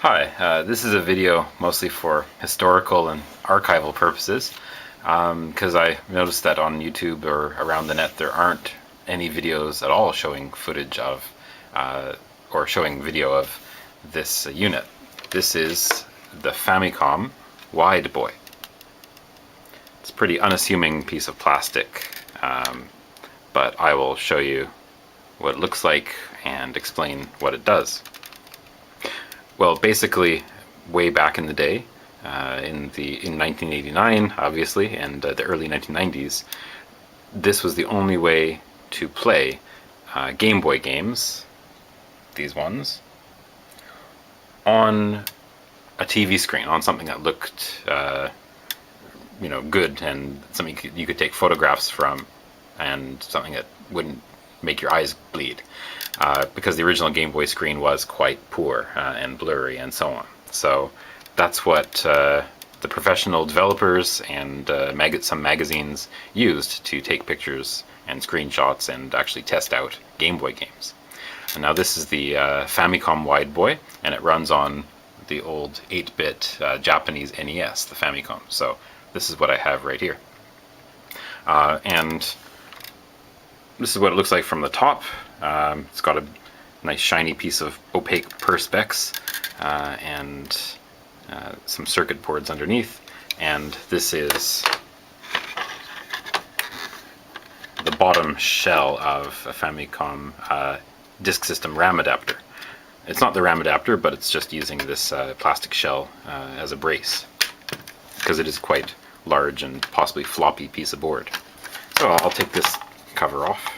Hi, this is a video mostly for historical and archival purposes because I noticed that on YouTube or around the net there aren't any videos at all showing footage of or showing video of this unit. This is the Famicom Wide Boy. It's a pretty unassuming piece of plastic, but I will show you what it looks like and explain what it does. Well, basically, way back in the day, in 1989, obviously, and the early 1990s, this was the only way to play Game Boy games, these ones, on a TV screen, on something that looked, good and something you could take photographs from, and something that wouldn't make your eyes bleed. Because the original Game Boy screen was quite poor and blurry and so on. So that's what the professional developers and some magazines used to take pictures and screenshots and actually test out Game Boy games. And now this is the Famicom Wide Boy, and it runs on the old 8-bit Japanese NES, the Famicom. So this is what I have right here. And this is what it looks like from the top. It's got a nice shiny piece of opaque perspex and some circuit boards underneath. And this is the bottom shell of a Famicom disk system RAM adapter. It's not the RAM adapter, but it's just using this plastic shell as a brace, because it is quite large and possibly floppy piece of board. So I'll take this cover off.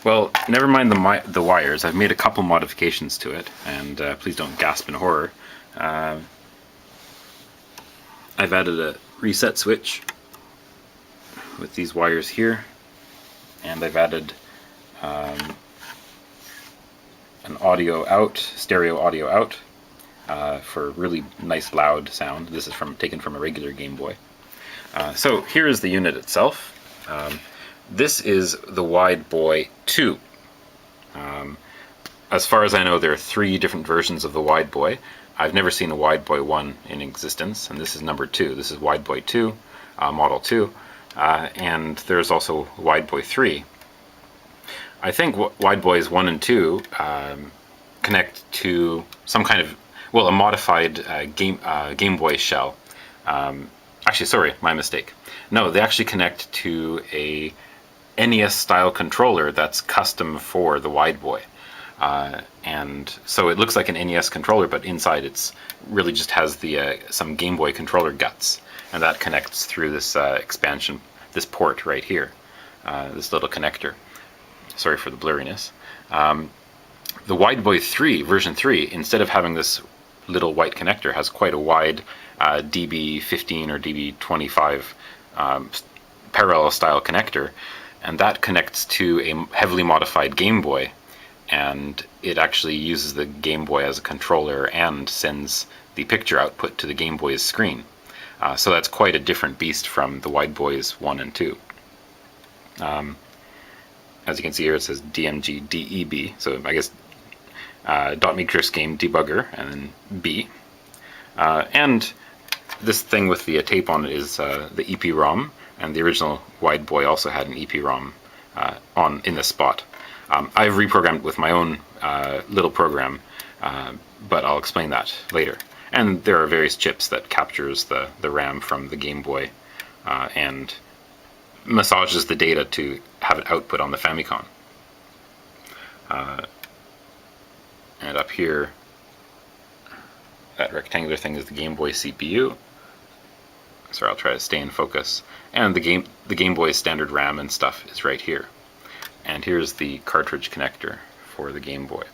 Well, never mind the wires. I've made a couple modifications to it, and please don't gasp in horror. I've added a reset switch with these wires here, and I've added an audio out, stereo audio out, for really nice loud sound. This is taken from a regular Game Boy. So here is the unit itself. This is the Wide Boy 2. As far as I know, there are 3 different versions of the Wide Boy. I've never seen a Wide Boy 1 in existence, and this is number 2. This is Wide Boy 2, Model 2, and there's also Wide Boy 3. I think Wide Boys 1 and 2 connect to some kind of, well, a modified Game Boy shell. Actually, sorry, my mistake. No, they actually connect to a NES-style controller that's custom for the Wide Boy. And so it looks like an NES controller, but inside it's really just has some Game Boy controller guts. And that connects through this expansion, this port right here, this little connector. Sorry for the blurriness. The Wide Boy 3, version 3, instead of having this little white connector, has quite a wide DB15 or DB25 parallel style connector, and that connects to a heavily modified Game Boy, and it actually uses the Game Boy as a controller and sends the picture output to the Game Boy's screen. So that's quite a different beast from the Wide Boys 1 and 2. As you can see here, it says DMG DEB, so I guess dot matrix game debugger, and then B. And this thing with the tape on it is the EPROM, and the original Wide Boy also had an EPROM in this spot. I've reprogrammed it with my own little program, but I'll explain that later. And there are various chips that captures the RAM from the Game Boy and massages the data to have it output on the Famicom. And up here, that rectangular thing is the Game Boy CPU. Sorry, I'll try to stay in focus. And the Game Boy's standard RAM and stuff is right here. And here's the cartridge connector for the Game Boy.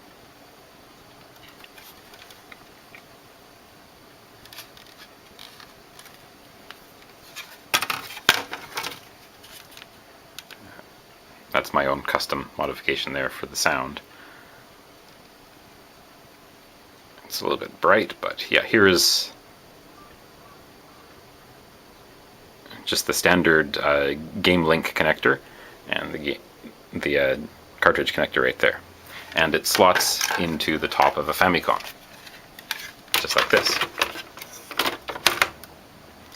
That's my own custom modification there for the sound. It's a little bit bright, but yeah, here is just the standard game link connector and the cartridge connector right there. And it slots into the top of a Famicom, just like this.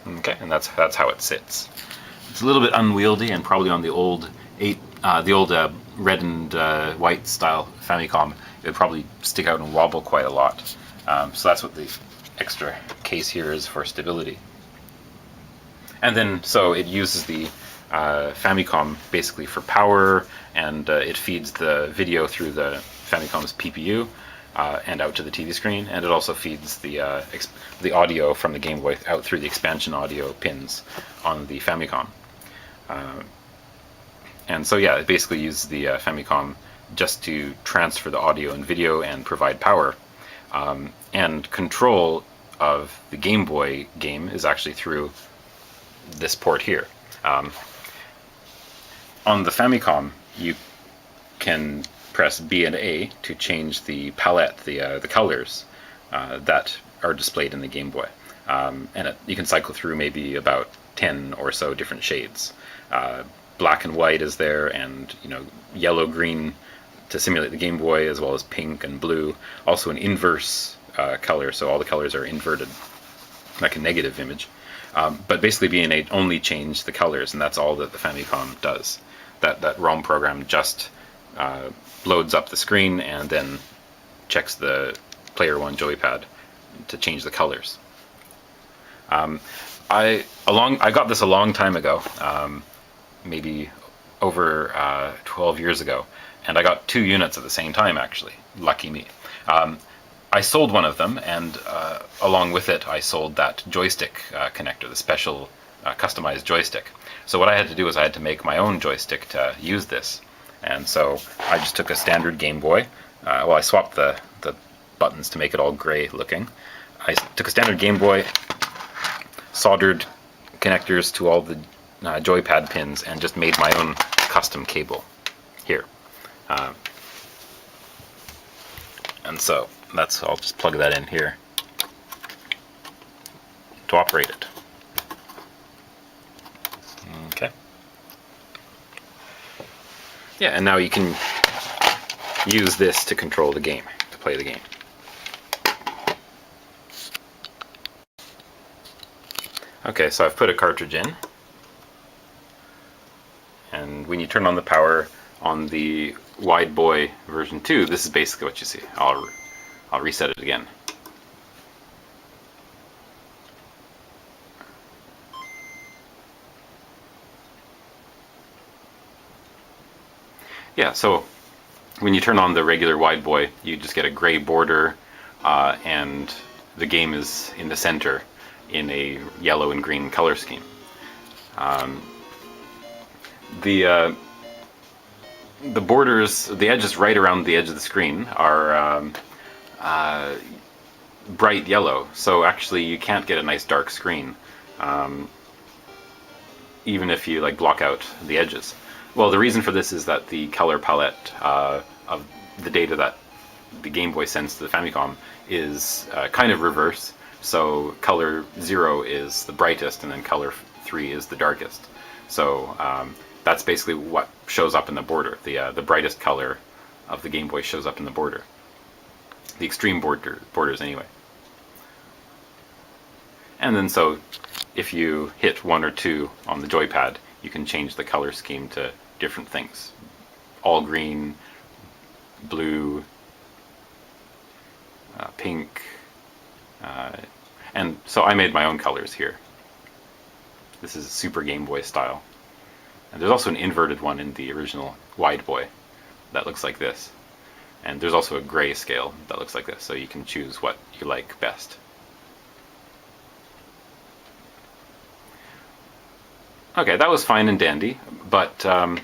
Okay, and that's how it sits. It's a little bit unwieldy, and probably on the old red and white style Famicom, it would probably stick out and wobble quite a lot. So that's what the extra case here is for stability. And then, so it uses the Famicom basically for power, and it feeds the video through the Famicom's PPU and out to the TV screen, and it also feeds the audio from the Game Boy out through the expansion audio pins on the Famicom. And so yeah, it basically uses the Famicom just to transfer the audio and video and provide power. And control of the Game Boy game is actually through this port here. On the Famicom, you can press B and A to change the palette, the colors that are displayed in the Game Boy. And you can cycle through maybe about 10 or so different shades. Black and white is there, and yellow, green to simulate the Game Boy, as well as pink and blue. Also an inverse color, so all the colors are inverted, like a negative image. But basically B&A only changed the colors, and that's all that the Famicom does. That ROM program just loads up the screen and then checks the Player 1 joypad to change the colors. I got this a long time ago, maybe over 12 years ago, and I got 2 units at the same time, actually. Lucky me. I sold one of them, and along with it I sold that joystick connector, the special customized joystick. So what I had to do was I had to make my own joystick to use this. And so I just took a standard Game Boy. Well, I swapped the buttons to make it all gray looking. I took a standard Game Boy, soldered connectors to all the joypad pins, and just made my own custom cable here. And so I'll just plug that in here to operate it. Okay. Yeah, and now you can use this to control the game, to play the game. Okay, so I've put a cartridge in, and when you turn on the power on the Wideboy version 2, this is basically what you see. I'll reset it again. Yeah, so when you turn on the regular Wideboy, you just get a gray border, and the game is in the center in a yellow and green color scheme. The borders, the edges right around the edge of the screen are bright yellow, so actually you can't get a nice dark screen, even if you block out the edges. Well, the reason for this is that the color palette of the data that the Game Boy sends to the Famicom is kind of reverse. So color 0 is the brightest, and then color 3 is the darkest. So that's basically what shows up in the border. The brightest color of the Game Boy shows up in the border. The extreme borders anyway. And then so if you hit 1 or 2 on the joypad, you can change the color scheme to different things. All green, blue, pink, and so I made my own colors here. This is Super Game Boy style. And there's also an inverted one in the original Wideboy that looks like this. And there's also a gray scale that looks like this, so you can choose what you like best. Okay, that was fine and dandy, but 2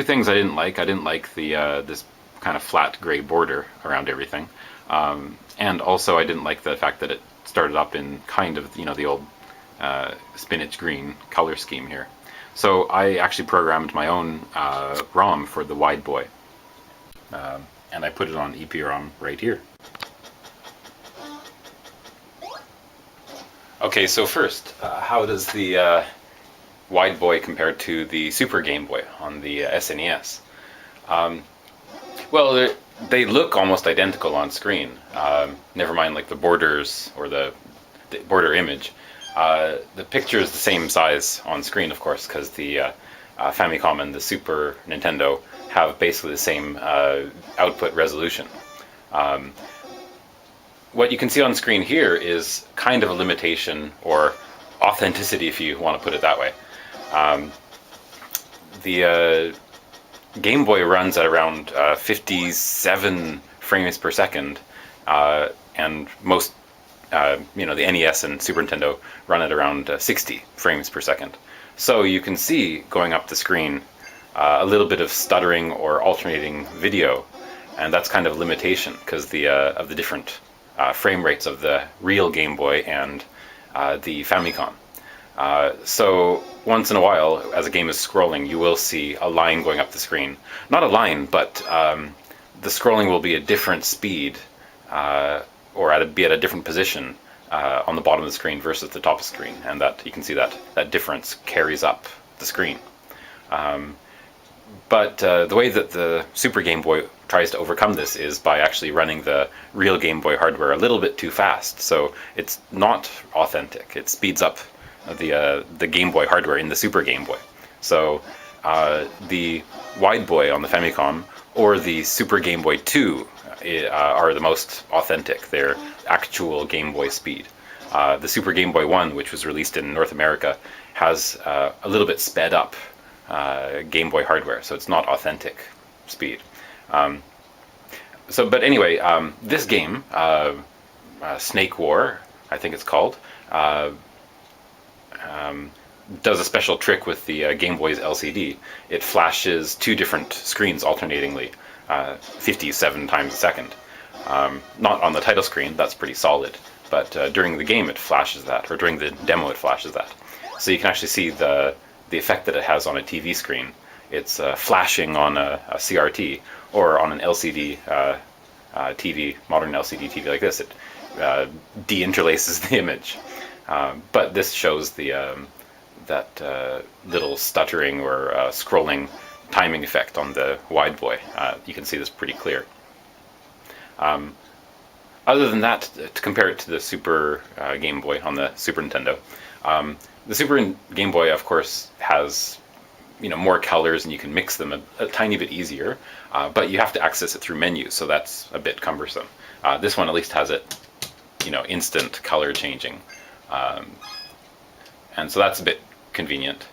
things I didn't like. I didn't like the this kind of flat gray border around everything, and also I didn't like the fact that it started up in kind of the old spinach green color scheme here. So I actually programmed my own ROM for the Wideboy, and I put it on EPROM right here. Okay, so first, how does the Wide Boy compare to the Super Game Boy on the SNES? Well, they look almost identical on screen. Never mind like the borders or the border image. The picture is the same size on screen, of course, because the Famicom and the Super Nintendo have basically the same output resolution. What you can see on screen here is kind of a limitation or authenticity, if you want to put it that way. The Game Boy runs at around 57 frames per second, and most, the NES and Super Nintendo run at around 60 frames per second. So you can see going up the screen a little bit of stuttering or alternating video, and that's kind of a limitation because of the different frame rates of the real Game Boy and the Famicom. So once in a while, as a game is scrolling, you will see a line going up the screen. Not a line, but the scrolling will be a different speed or be at a different position on the bottom of the screen versus the top of the screen, and that you can see that difference carries up the screen. But the way that the Super Game Boy tries to overcome this is by actually running the real Game Boy hardware a little bit too fast. So it's not authentic. It speeds up the Game Boy hardware in the Super Game Boy. So the Wide Boy on the Famicom or the Super Game Boy 2 are the most authentic. They're actual Game Boy speed. The Super Game Boy 1, which was released in North America, has a little bit sped up Game Boy hardware, so it's not authentic speed. But anyway, this game, Snake War, I think it's called, does a special trick with the Game Boy's LCD. It flashes two different screens alternatingly, 57 times a second. Not on the title screen, that's pretty solid, but during the game it flashes that, or during the demo it flashes that. So you can actually see the effect that it has on a TV screen. It's flashing on a CRT or on an LCD TV, modern LCD TV like this. It deinterlaces the image. But this shows that little stuttering or scrolling timing effect on the Wide Boy. You can see this pretty clear. Other than that, to compare it to the Super Game Boy on the Super Nintendo, the Super Game Boy, of course, has more colors and you can mix them a tiny bit easier, but you have to access it through menus, so that's a bit cumbersome. This one at least has it, instant color changing, and so that's a bit convenient.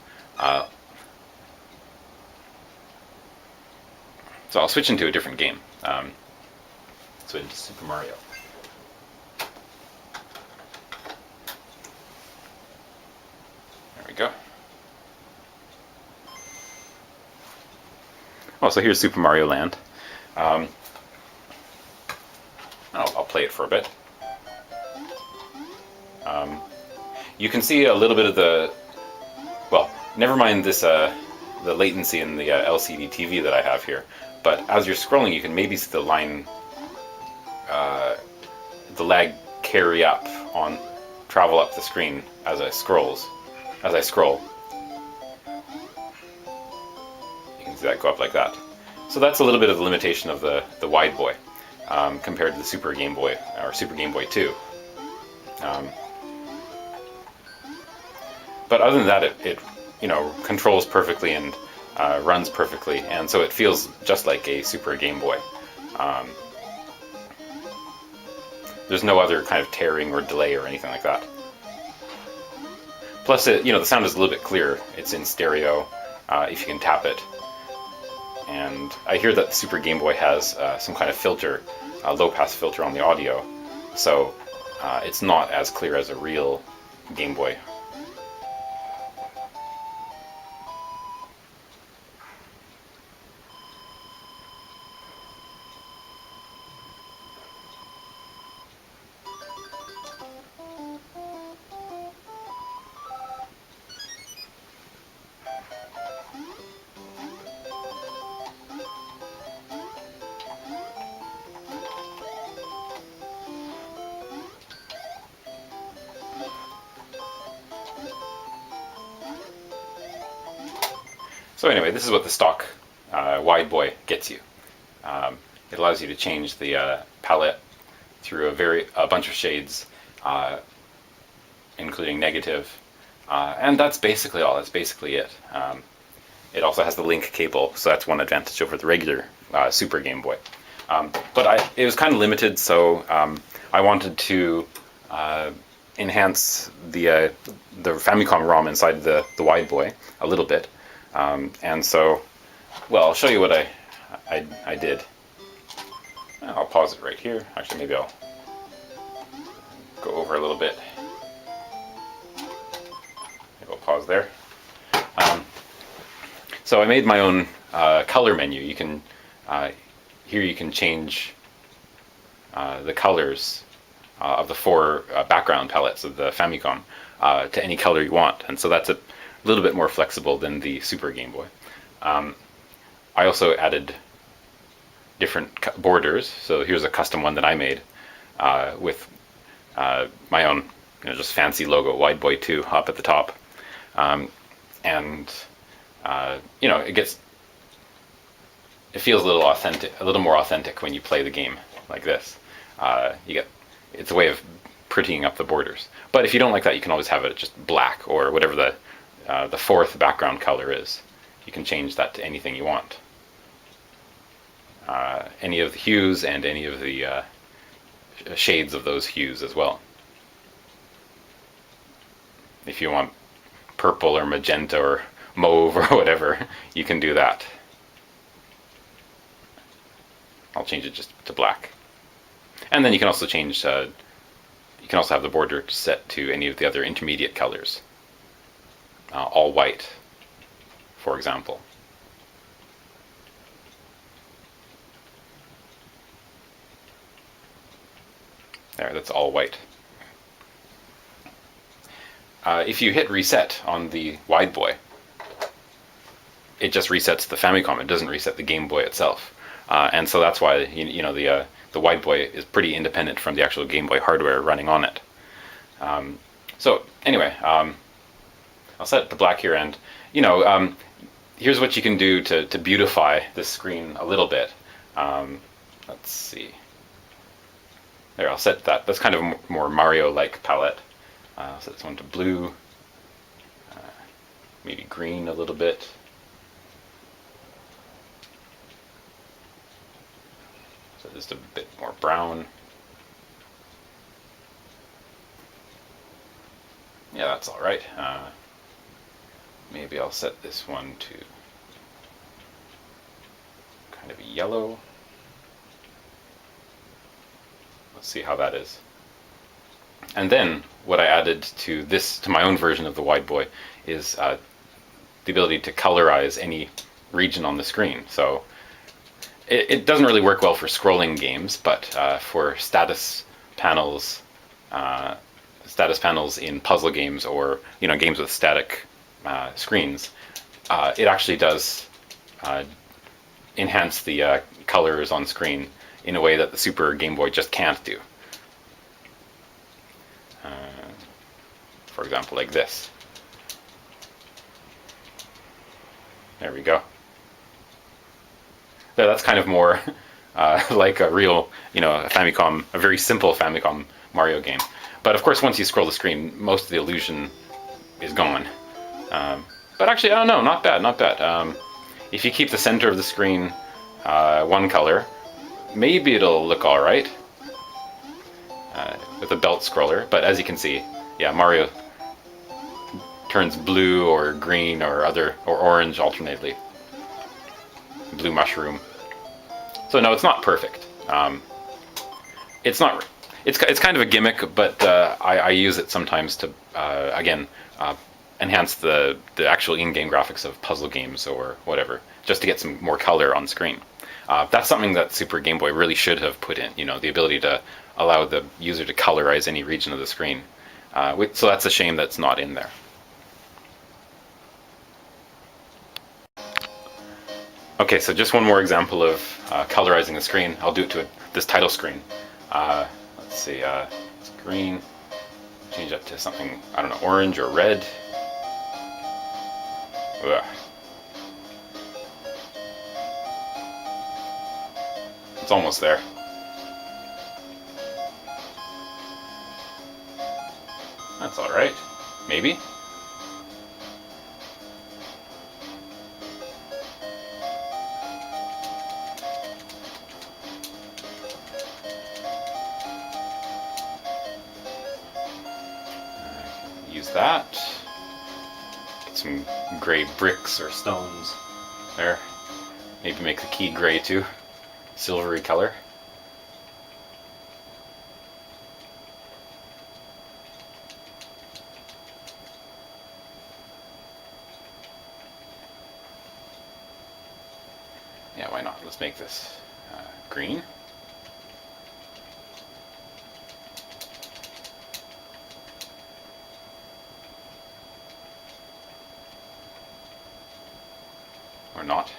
So I'll switch into a different game. So into Super Mario. There we go. Oh, so here's Super Mario Land. I'll play it for a bit. You can see a little bit of never mind this, the latency in the LCD TV that I have here, but as you're scrolling you can maybe see the line, the lag travel up the screen as I scroll. You can see that go up like that. So that's a little bit of the limitation of the Wide Boy compared to the Super Game Boy or Super Game Boy 2. But other than that, it controls perfectly and runs perfectly, and so it feels just like a Super Game Boy. There's no other kind of tearing or delay or anything like that. Plus, the sound is a little bit clearer. It's in stereo if you can tap it. And I hear that the Super Game Boy has some kind of filter, a low-pass filter on the audio, so it's not as clear as a real Game Boy. So anyway, this is what the stock Wide Boy gets you. It allows you to change the palette through a bunch of shades, including negative, and that's basically all. That's basically it. It also has the link cable, so that's one advantage over the regular Super Game Boy. But it was kind of limited, so I wanted to enhance the Famicom ROM inside the Wide Boy a little bit, and so, well, I'll show you what I did. I'll pause it right here. Actually, maybe I'll go over a little bit. Maybe I'll pause there. So I made my own color menu. You can here you can change the colors of the four background palettes of the Famicom to any color you want, and so that's a little bit more flexible than the Super Game Boy. I also added different borders. So here's a custom one that I made with my own, just fancy logo, Wideboy 2 up at the top, and it feels a little authentic, a little more authentic when you play the game like this. It's a way of prettying up the borders. But if you don't like that, you can always have it just black or whatever the fourth background color is. You can change that to anything you want. Any of the hues and any of the shades of those hues as well. If you want purple or magenta or mauve or whatever, you can do that. I'll change it just to black. And then you can also change, you can also have the border set to any of the other intermediate colors. All white, for example. There, that's all white. If you hit reset on the Wide Boy, it just resets the Famicom. It doesn't reset the Game Boy itself, and so that's why the Wide Boy is pretty independent from the actual Game Boy hardware running on it. So anyway, I'll set it to black here, and here's what you can do to beautify this screen a little bit. Let's see. There, I'll set that. That's kind of a more Mario-like palette. I'll set this one to blue, maybe green a little bit. So just a bit more brown. Yeah, that's all right. Maybe I'll set this one to kind of a yellow. Let's see how that is. And then what I added to my own version of the Wide Boy is the ability to colorize any region on the screen. So it doesn't really work well for scrolling games, but for status panels in puzzle games or games with static screens, it actually does enhance the colors on screen in a way that the Super Game Boy just can't do. For example, like this. There we go. That's kind of more like a real, a very simple Famicom Mario game. But of course, once you scroll the screen, most of the illusion is gone. But actually, oh no, not bad, not bad. If you keep the center of the screen one color, maybe it'll look all right with a belt scroller. But as you can see, yeah, Mario turns blue or green or orange alternately. Blue mushroom. So no, it's not perfect. It's not. It's kind of a gimmick, but I use it sometimes to again enhance the actual in-game graphics of puzzle games or whatever, just to get some more color on screen. That's something that Super Game Boy really should have put in. The ability to allow the user to colorize any region of the screen. So that's a shame that's not in there. Okay, so just one more example of colorizing the screen. I'll do it to this title screen. Let's see, it's green. Change that to something, I don't know, orange or red. Ugh. it's almost there. That's alright. Maybe? Use that. Get some gray bricks or stones there. Maybe make the key gray too. Silvery color. Yeah, why not? Let's make this green. Or not.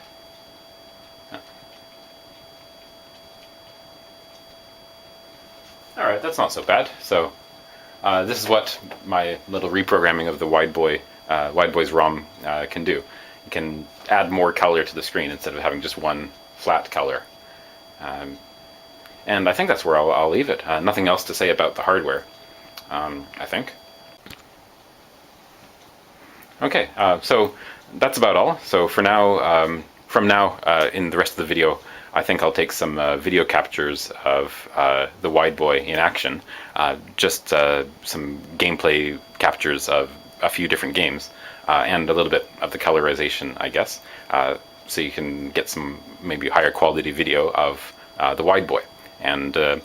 Alright, that's not so bad. So this is what my little reprogramming of the Wideboy's ROM can do. You can add more color to the screen instead of having just one flat color. And I think that's where I'll leave it. Nothing else to say about the hardware, I think. Okay, so that's about all. So for now, from now in the rest of the video, I think I'll take some video captures of the Wideboy in action, just some gameplay captures of a few different games, and a little bit of the colorization, I guess, so you can get some maybe higher quality video of the Wideboy. And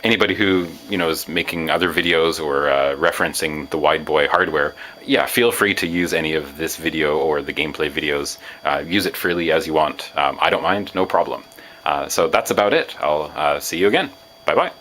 anybody who is making other videos or referencing the Wideboy hardware, yeah, feel free to use any of this video or the gameplay videos. Use it freely as you want. I don't mind, no problem. So that's about it. I'll see you again. Bye bye.